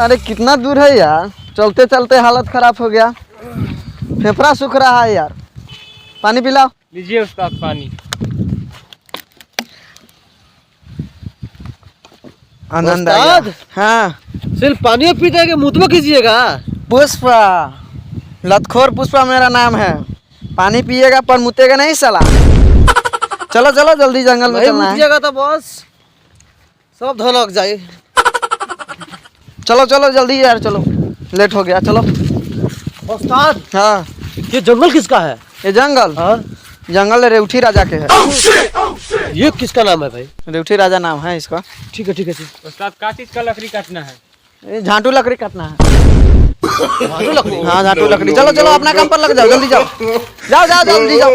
अरे कितना दूर है यार, चलते चलते हालत खराब हो गया, फेफड़ा सूख रहा है यार। पानी पिलाओ। लीजिए उस्ताद पानी। आनंद आ गया। हाँ सिर्फ पानी पीते कि मुतवा कीजिएगा? पुष्पा, लतखोर पुष्पा मेरा नाम है। पानी पिएगा पर मुतेगा नहीं साला। चलो चलो जल्दी जंगल में चलना है। तो बॉस सब धनक जाए। चलो चलो जल्दी यार, चलो लेट हो गया। चलो उस्ताद, हाँ ये जंगल किसका है? ये जंगल, हाँ जंगल रेवठी राजा के है। ये किसका नाम है भाई? रेवठी राजा नाम है इसका। ठीक है ठीक है। उस्ताद का चीज का लकड़ी काटना है? ये झाटू लकड़ी काटना है। लकड़ी? हाँ झाटू लकड़ी। चलो चलो अपना काम पर लग जाओ, जल्दी जाओ। जाओ जाओ जल्दी जाओ,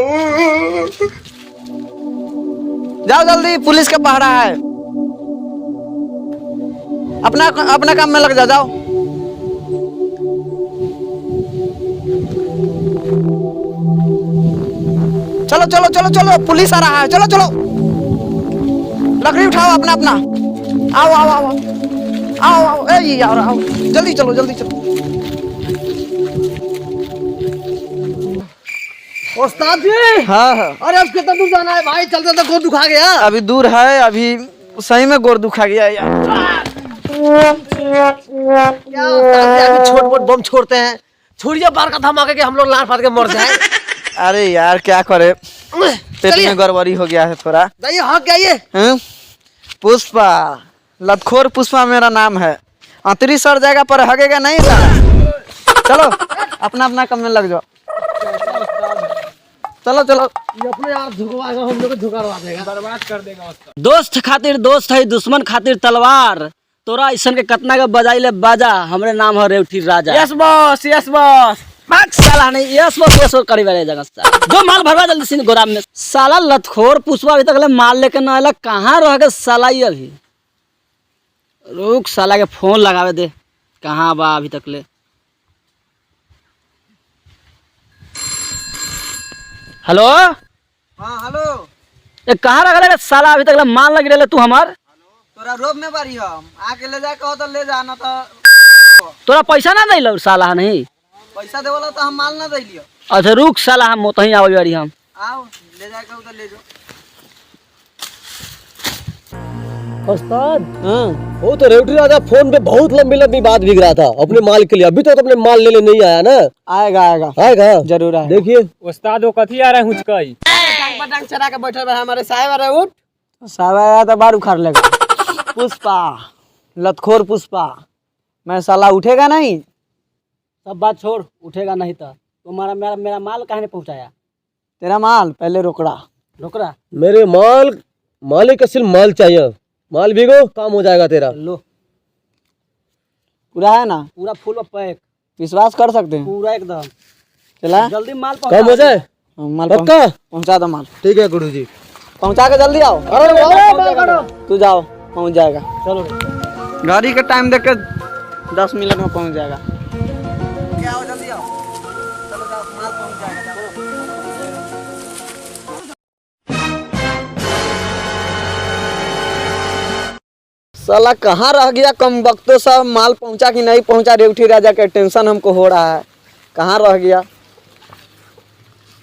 जाओ जल्दी, पुलिस का पहरा है। अपना अपना काम में लग जाओ, जाओ। चलो चलो चलो चलो, पुलिस आ रहा है। चलो चलो, लकड़ी उठाओ अपना अपना। आओ आओ आओ आओ आओ, ए यार आओ, जल्दी चलो जल्दी चलो। उस्ताद जी, हाँ हाँ, अरे अब कितना दूर जाना है भाई? चलते तो गोद दुखा गया। अभी दूर है, अभी सही में गोर दुखा गया यार। क्या उस्ताद जी, अभी छोट मोट बम छोड़ते हैं, छोड़िए बार का धमाके के हम लोग लार फाड़ के मर जाए। अरे यार क्या करे, पेट में गड़बड़ी हो गया है थोड़ा। जाइए, हाँ क्या ये? पुष्पा, लतखोर पुष्पा मेरा नाम है। अंतरी सर जाएगा पर हगेगा नहीं साला। चलो अपना अपना काम में लग जाओ। चलो चलो, ये अपने आप झुकवाएगा, हम लोग को झुकवा देगा, बर्बाद कर देगा उस्ताद। दोस्त खातिर दोस्त है, दुश्मन खातिर तलवार। तोरा ऐसन के कतना के बजाई ले बाजा, हमरे नाम है Revathi Raja. Yes boss, yes boss. भाग साला नहीं, यस वो करी वाले जगह से जो माल भरवा जल्दी से गोदाम में। साला लतखोर पुष्पा अभी तक ले माल लेके न आला, कहाँ रह गए साला ये अभी? रुक साला के फोन लगावे दे, कहाँ बा अभी तक ले। हेलो हाँ हेलो, ये कहाँ रह गए साला? अभी तक ले माल लग रहे तू हमार। तोरा रोब में बारी हम आके ले जा, कहो तो ले जा, ना तो तोरा पैसा ना दे साला नहीं? पैसा देवला तो हम माल ना दे लियो। अच्छा रुक साला, हम मोतही आवे बारी हम। आओ ले जा, कहो तो ले जाओ। उस्ताद, हाँ वो तो रेवटी राजा फोन पे बहुत लंबी लंबी बात बिग रहा था अपने माल के लिए। अभी तो अपने माल लेने नहीं आया ना? आएगा आएगा आएगा जरूर आएगा। देखिए उस्ताद वो कथी आ रहा है हुचकई? टांग चढ़ा के बैठे रहे हमारे साहब। अरे उठ, साहब आया तो बार उखाड़ लेगा। पुष्पा, लतखोर पुष्पा, मैं साला उठेगा नहीं। सब बात छोड़, उठेगा नहीं तो तुम्हारा मेरा मेरा माल कहाँ ने पहुँचाया? तेरा माल पहले रोकड़ा। रोकरा मेरे मालिक का सिर्फ माल चाहिए। माल भीगो काम हो जाएगा तेरा। लो, पूरा है ना? पूरा फुल पैक, विश्वास कर सकते हैं? पूरा एकदम। चला जल्दी माल काम हो जाए माल पक्का? पहुंचा दो माल। ठीक है गुरु जी, पहुंचा के जल्दी आओ। तू जाओ, पहुंच जाएगा। चलो गाड़ी का टाइम देख के 10 मिनट में पहुंच जाएगा। क्या आओ जल्दी आओ, चलो जाओ, माल पहुंच जाएगा। साला कहाँ रह गया कम वक्तों सब, माल पहुंचा कि नहीं पहुंचा? रेवठी राजा का टेंशन हमको हो रहा है, कहाँ रह गया?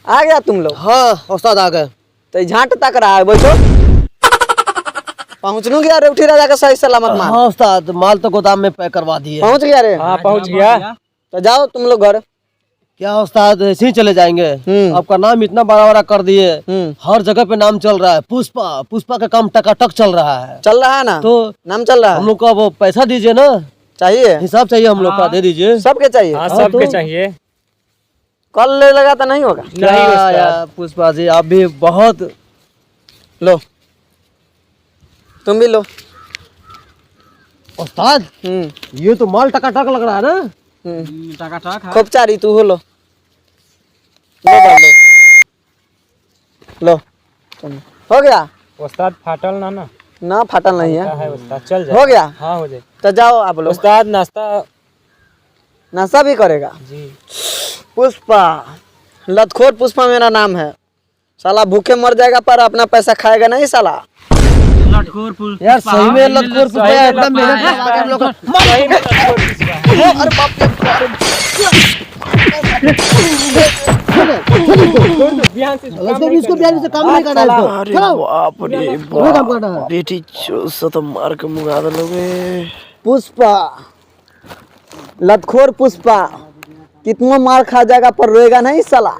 आ गया तुम लोग? हाँ उस्ताद आ गए। तो झांट तक रहा है, बैठो। पहुंच गया रेवठी राजा का सही सलामत माल? हाँ उस्ताद, माल तो गोदाम में पैक करवा दिए। पहुंच गया रे? हाँ पहुंच गया। तो जाओ तुम लोग घर। क्या उस्ताद, ऐसे ही चले जाएंगे? आपका नाम इतना बड़ा बड़ा कर दिए, हर जगह पे नाम चल रहा है। पुष्पा, पुष्पा का काम टकाटक चल रहा है। चल रहा है ना? तो नाम चल रहा हम है। लोग को अब पैसा दीजिए ना, चाहिए हिसाब चाहिए हम लोग का, दे दीजिए। सबके चाहिए? हाँ हाँ, सबके तो- चाहिए। कल ले लगा तो नहीं होगा? नहीं क्या उस्ताद। यार पुष्पा जी, आप भी बहुत। लो तुम भी लो। उस्ताद ये तो माल टकाटक लग रहा है ना? टका खूब चारी तू हो। लो लो भाई, लो लो, हो गया? उस्ताद फाटल ना ना फाटल नहीं है। है उस्ताद, चल जाए। हो गया? हाँ हो जाए। तो जाओ आप लोग। उस्ताद नाश्ता नाश्ता भी करेगा? जी। पुष्पा, लतखोर पुष्पा मेरा नाम है। साला भूखे मर जाएगा पर अपना पैसा खाएगा नहीं साला। यार सही में लतखोर पुष्पा यार, इतना मेहनत लगा के हम लोग सही में लतखोर पुष्पा। अरे बाप रे, इसको बिहार से काम नहीं करना है इसको। अरे चलो बाप रे वो काम करना है। बेटी चो तो मार के मुंगा दोगे। पुष्पा, लतखोर पुष्पा, कितना मार खा जाएगा पर रोएगा नहीं साला।